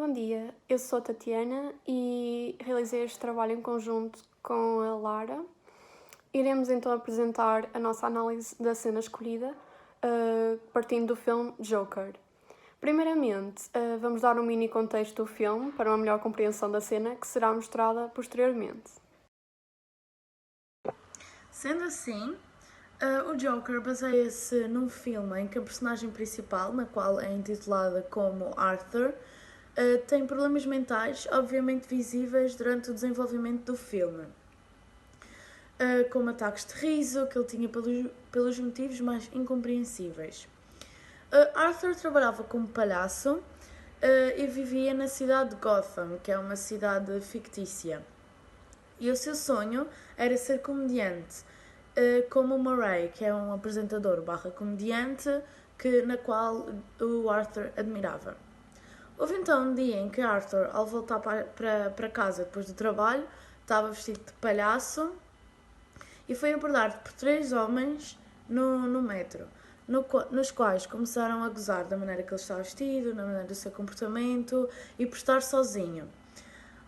bom dia. Eu sou a Tatiana e realizei este trabalho em conjunto com a Lara. Iremos então apresentar a nossa análise da cena escolhida, partindo do filme Joker. Primeiramente, vamos dar um mini contexto do filme para uma melhor compreensão da cena que será mostrada posteriormente. Sendo assim, o Joker baseia-se num filme em que a personagem principal, na qual é intitulada como Arthur, tem problemas mentais obviamente visíveis durante o desenvolvimento do filme, como ataques de riso que ele tinha pelos motivos mais incompreensíveis. Arthur trabalhava como palhaço e vivia na cidade de Gotham, que é uma cidade fictícia. E o seu sonho era ser comediante, como o Murray, que é um apresentador / comediante na qual o Arthur admirava. Houve então um dia em que Arthur, ao voltar para casa depois do trabalho, estava vestido de palhaço e foi abordado por 3 homens no metro, nos quais começaram a gozar da maneira que ele estava vestido, na maneira do seu comportamento e por estar sozinho.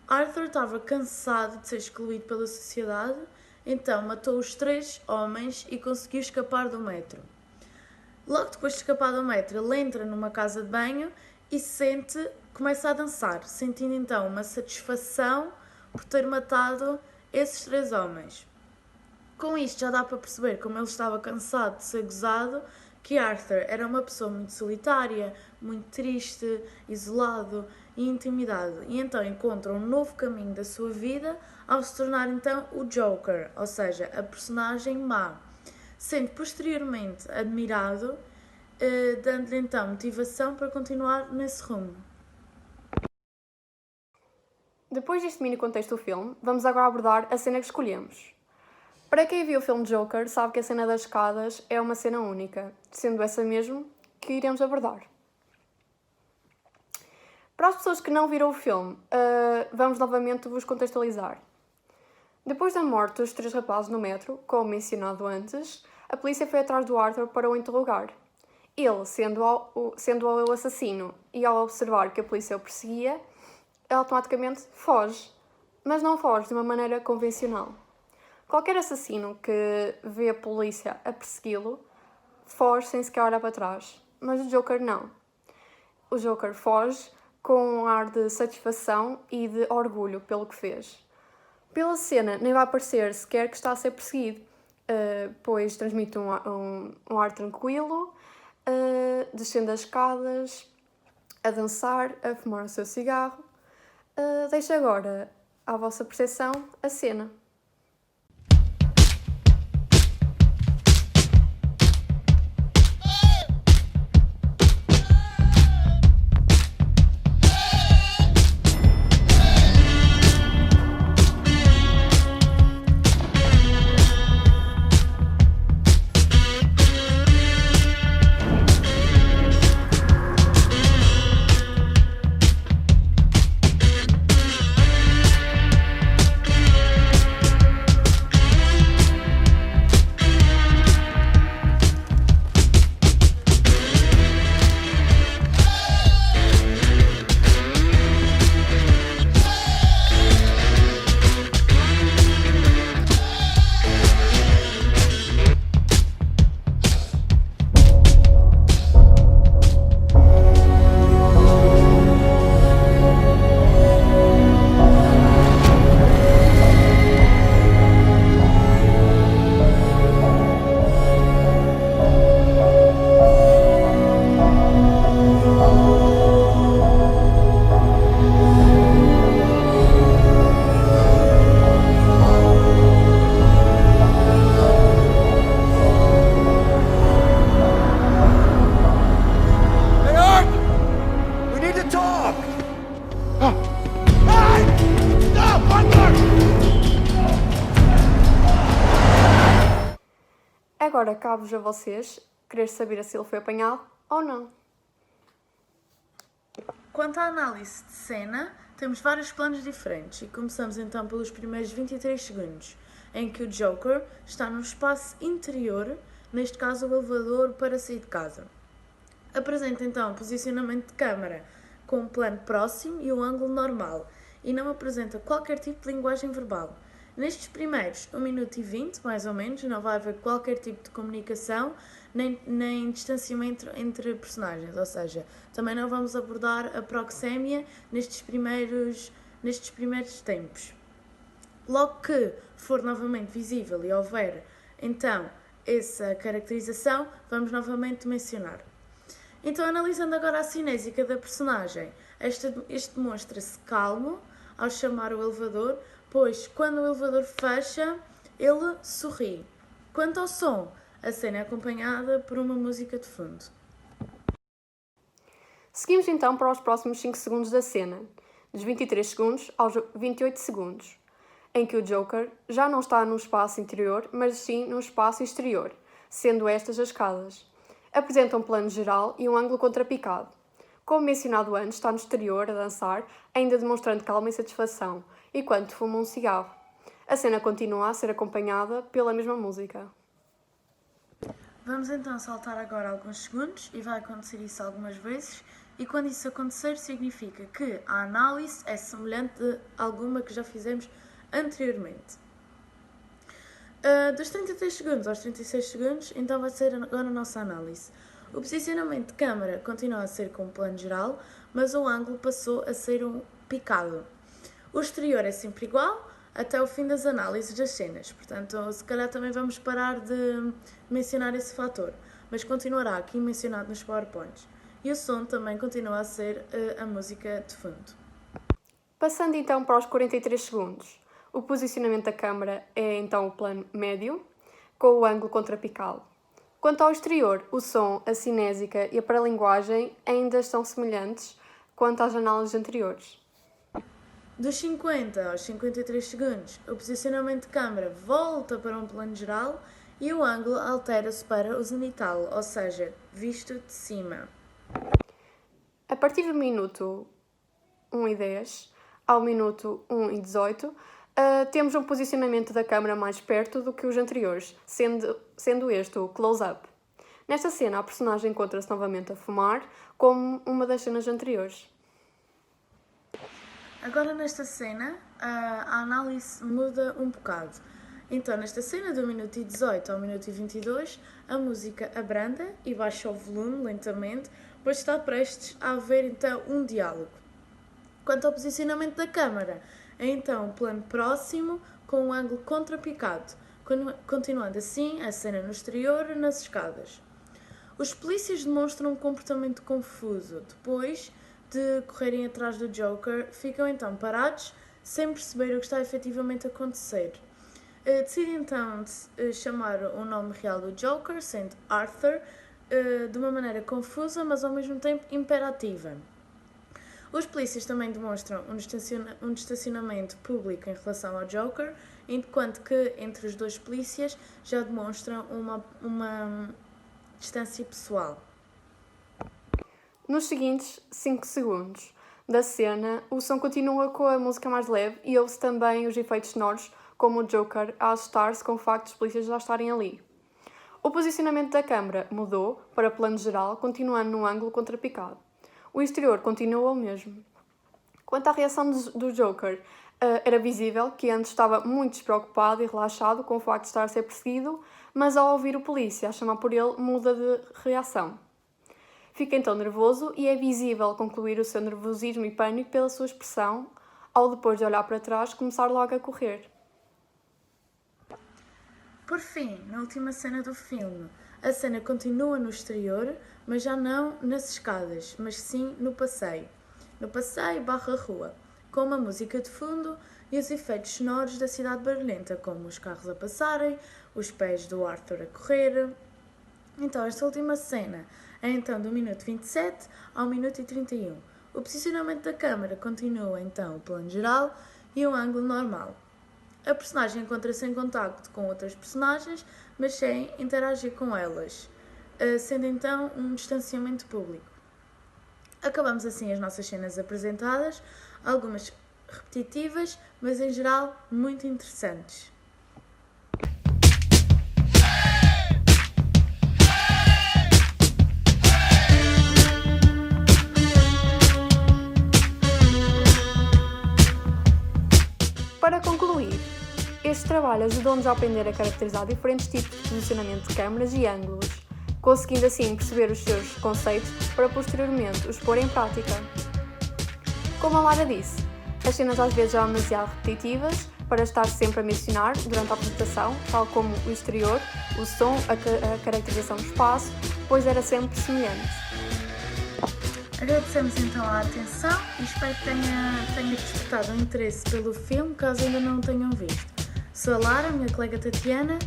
Arthur estava cansado de ser excluído pela sociedade, então matou os 3 homens e conseguiu escapar do metro. Logo depois de escapar do metro, ele entra numa casa de banho e começa a dançar, sentindo então uma satisfação por ter matado esses 3 homens. Com isto já dá para perceber como ele estava cansado de ser gozado, que Arthur era uma pessoa muito solitária, muito triste, isolado e intimidado, e então encontra um novo caminho da sua vida ao se tornar então o Joker, ou seja, a personagem má, sendo posteriormente admirado, dando-lhe então motivação para continuar nesse rumo. Depois deste mini contexto do filme, vamos agora abordar a cena que escolhemos. Para quem viu o filme Joker, sabe que a cena das escadas é uma cena única, sendo essa mesmo que iremos abordar. Para as pessoas que não viram o filme, vamos novamente vos contextualizar. Depois da morte dos 3 rapazes no metro, como mencionado antes, a polícia foi atrás do Arthur para o interrogar. Ele, sendo o assassino e ao observar que a polícia o perseguia, automaticamente foge, mas não foge de uma maneira convencional. Qualquer assassino que vê a polícia a persegui-lo foge sem sequer olhar para trás, mas o Joker não. O Joker foge com um ar de satisfação e de orgulho pelo que fez. Pela cena nem vai parecer sequer que está a ser perseguido, pois transmite um ar tranquilo, descendo as escadas, a dançar, a fumar o seu cigarro. Deixo agora à vossa percepção a cena. Agora cabe-vos a vocês querer saber se ele foi apanhado ou não. Quanto à análise de cena, temos vários planos diferentes e começamos então pelos primeiros 23 segundos, em que o Joker está num espaço interior, neste caso o elevador para sair de casa. Apresenta então o posicionamento de câmara com um plano próximo e um ângulo normal, e não apresenta qualquer tipo de linguagem verbal. Nestes primeiros 1 minuto e 20, mais ou menos, não vai haver qualquer tipo de comunicação, nem distanciamento entre personagens, ou seja, também não vamos abordar a proxémia nestes primeiros tempos. Logo que for novamente visível e houver, então, essa caracterização, vamos novamente mencionar. Então, analisando agora a cinésica da personagem, este demonstra-se calmo ao chamar o elevador, pois quando o elevador fecha, ele sorri. Quanto ao som, a cena é acompanhada por uma música de fundo. Seguimos então para os próximos 5 segundos da cena, dos 23 segundos aos 28 segundos, em que o Joker já não está no espaço interior, mas sim no espaço exterior, sendo estas as escadas. Apresenta um plano geral e um ângulo contrapicado. Como mencionado antes, está no exterior a dançar, ainda demonstrando calma e satisfação, enquanto fuma um cigarro. A cena continua a ser acompanhada pela mesma música. Vamos então saltar agora alguns segundos e vai acontecer isso algumas vezes, e quando isso acontecer significa que a análise é semelhante a alguma que já fizemos anteriormente. Dos 33 segundos aos 36 segundos, então vai ser agora a nossa análise. O posicionamento de câmara continua a ser com um plano geral, mas o ângulo passou a ser um picado. O exterior é sempre igual, até o fim das análises das cenas. Portanto, se calhar também vamos parar de mencionar esse fator, mas continuará aqui mencionado nos PowerPoints. E o som também continua a ser a música de fundo. Passando então para os 43 segundos. O posicionamento da câmara é então o plano médio, com o ângulo contrapicado. Quanto ao exterior, o som, a cinésica e a paralinguagem ainda estão semelhantes quanto às análises anteriores. Dos 50 aos 53 segundos, o posicionamento de câmara volta para um plano geral e o ângulo altera-se para o zenital, ou seja, visto de cima. A partir do minuto 1 e 10 ao minuto 1 e 18, temos um posicionamento da câmara mais perto do que os anteriores, sendo este o close-up. Nesta cena, a personagem encontra-se novamente a fumar, como uma das cenas anteriores. Agora nesta cena, a análise muda um bocado. Então, nesta cena do minuto 18 ao minuto 22, a música abranda e baixa o volume lentamente, pois está prestes a haver então um diálogo. Quanto ao posicionamento da câmara, é então um plano próximo com um ângulo contrapicado, continuando assim a cena no exterior nas escadas. Os polícias demonstram um comportamento confuso. Depois de correrem atrás do Joker, ficam então parados, sem perceber o que está efetivamente a acontecer. Decidem então chamar o nome real do Joker, sendo Arthur, de uma maneira confusa, mas ao mesmo tempo imperativa. Os polícias também demonstram um distanciamento público em relação ao Joker, enquanto que entre os dois polícias já demonstram uma distância pessoal. Nos seguintes 5 segundos da cena, o som continua com a música mais leve e ouve-se também os efeitos sonoros, como o Joker a assustar-se com o facto dos polícias já estarem ali. O posicionamento da câmara mudou para plano geral, continuando no ângulo contrapicado. O exterior continua o mesmo. Quanto à reação do Joker, era visível que antes estava muito despreocupado e relaxado com o facto de estar a ser perseguido, mas ao ouvir o polícia a chamar por ele, muda de reação. Fica então nervoso e é visível concluir o seu nervosismo e pânico pela sua expressão, ao depois de olhar para trás começar logo a correr. Por fim, na última cena do filme, a cena continua no exterior, mas já não nas escadas, mas sim no passeio. No passeio barra rua, com uma música de fundo e os efeitos sonoros da cidade barulhenta, como os carros a passarem, os pés do Arthur a correr. Então, esta última cena é então do minuto 27 ao minuto 31. O posicionamento da câmara continua então o plano geral e o ângulo normal. A personagem encontra-se em contacto com outras personagens, mas sem interagir com elas, sendo então um distanciamento público. Acabamos assim as nossas cenas apresentadas, algumas repetitivas, mas em geral muito interessantes. Para concluir, este trabalho ajudou-nos a aprender a caracterizar diferentes tipos de posicionamento de câmaras e ângulos, conseguindo assim perceber os seus conceitos para posteriormente os pôr em prática. Como a Lara disse, as cenas às vezes eram demasiado repetitivas para estar sempre a mencionar durante a apresentação, tal como o exterior, o som, a caracterização do espaço, pois era sempre semelhante. Agradecemos então a atenção e espero que tenha despertado o interesse pelo filme, caso ainda não o tenham visto. Sou a Lara, minha colega Tatiana,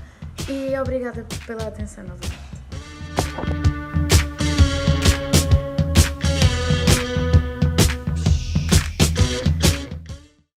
e obrigada pela atenção novamente.